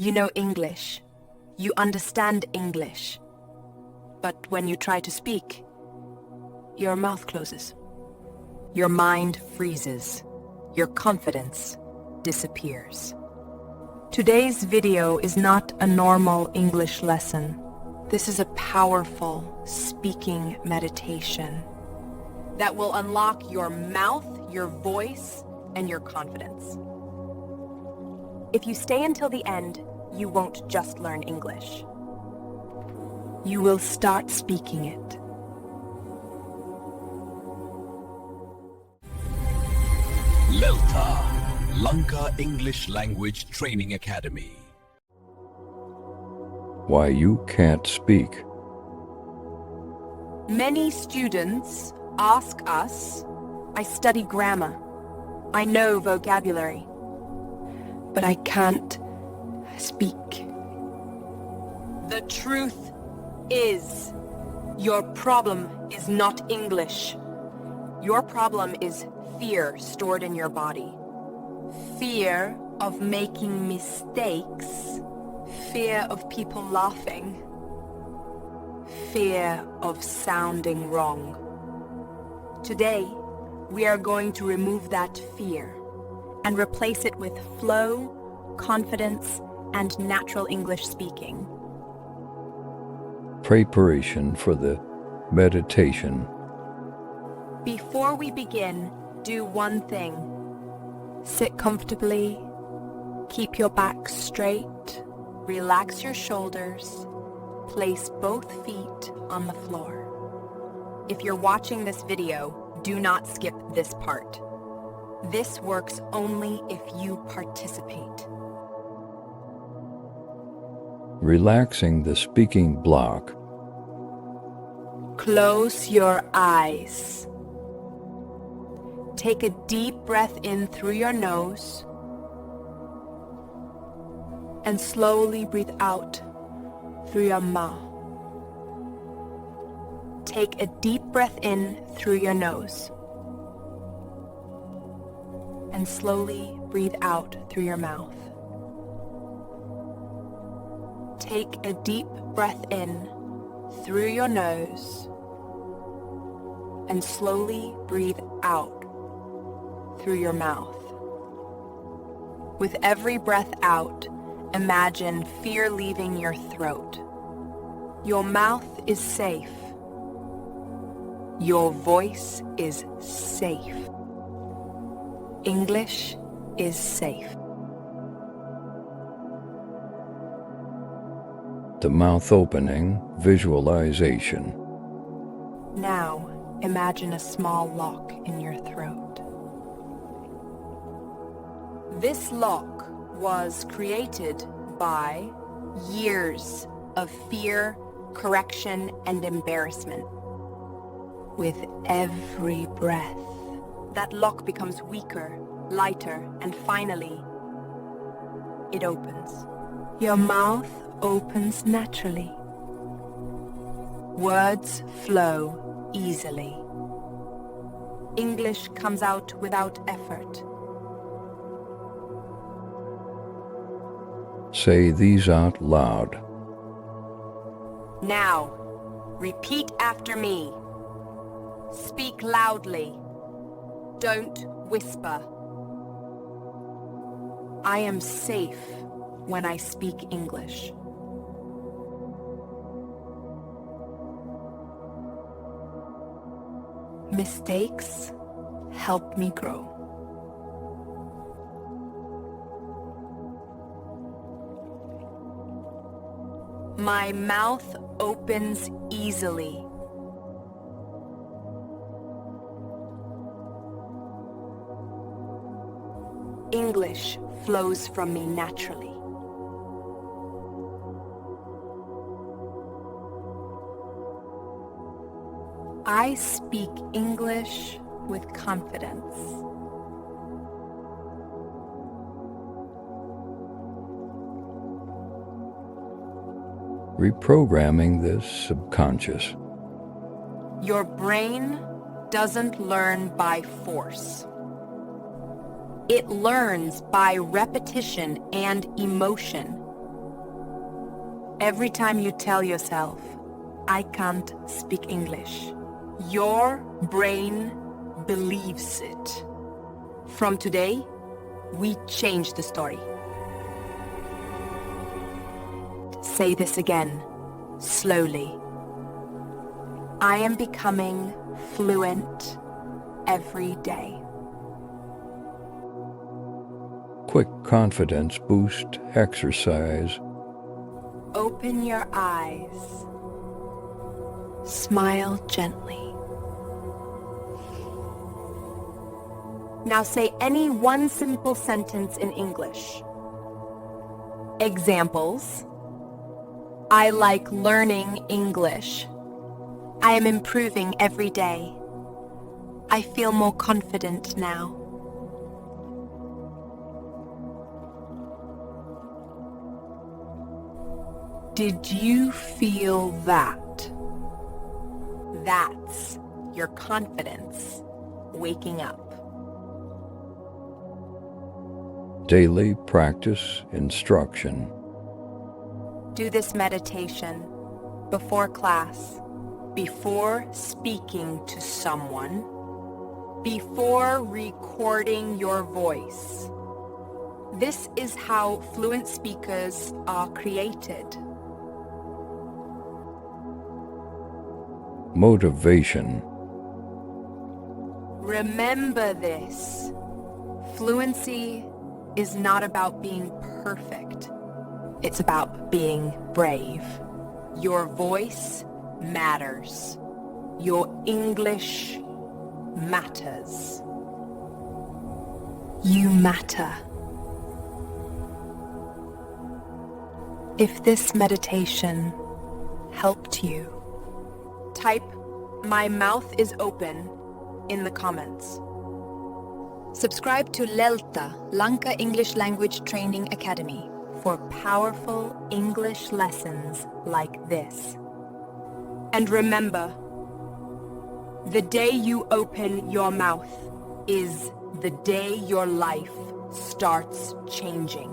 You know English. You understand English. But when you try to speak, your mouth closes. Your mind freezes. Your confidence disappears. Today's video is not a normal English lesson. This is a powerful speaking meditation that will unlock your mouth, your voice, and your confidence. If you stay until the end, you won't just learn English. You will start speaking it. LELTA, Lanka English Language Training Academy. Why you can't speak. Many students ask us, I study grammar, I know vocabulary, but I can't speak. The truth is, your problem is not English. Your problem is fear stored in your body. Fear of making mistakes. Fear of people laughing. Fear of sounding wrong. Today, we are going to remove that fear and replace it with flow, confidence, and natural English speaking. Preparation for the meditation. Before we begin, do one thing. Sit comfortably, keep your back straight, relax your shoulders, place both feet on the floor. If you're watching this video, do not skip this part. This works only if you participate. Relaxing the speaking block. Close your eyes. Take a deep breath in through your nose and slowly breathe out through your mouth. Take a deep breath in through your nose and slowly breathe out through your mouth. Take a deep breath in through your nose and slowly breathe out through your mouth. With every breath out, imagine fear leaving your throat. Your mouth is safe. Your voice is safe. English is safe. The mouth opening visualization. Now, imagine a small lock in your throat. This lock was created by years of fear, correction, and embarrassment. With every breath, that lock becomes weaker, lighter, and finally, it opens. Your mouth opens naturally. Words flow easily. English comes out without effort. Say these out loud. Now, repeat after me. Speak loudly. Don't whisper. I am safe when I speak English. Mistakes help me grow. My mouth opens easily. English flows from me naturally. I speak English with confidence. Reprogramming the subconscious. Your brain doesn't learn by force. It learns by repetition and emotion. Every time you tell yourself, I can't speak English, your brain believes it. From today, we change the story. Say this again, slowly. I am becoming fluent every day. Quick confidence boost exercise. Open your eyes. Smile gently. Now say any one simple sentence in English. Examples. I like learning English. I am improving every day. I feel more confident now. Did you feel that? That's your confidence waking up. Daily practice instruction. Do this meditation before class, before speaking to someone, before recording your voice. This is how fluent speakers are created. Motivation. Remember this. Fluency is not about being perfect. It's about being brave. Your voice matters. Your English matters. You matter. If this meditation helped you, type "My mouth is open" in the comments. Subscribe to LELTA, Lanka English Language Training Academy, for powerful English lessons like this. And remember, the day you open your mouth is the day your life starts changing.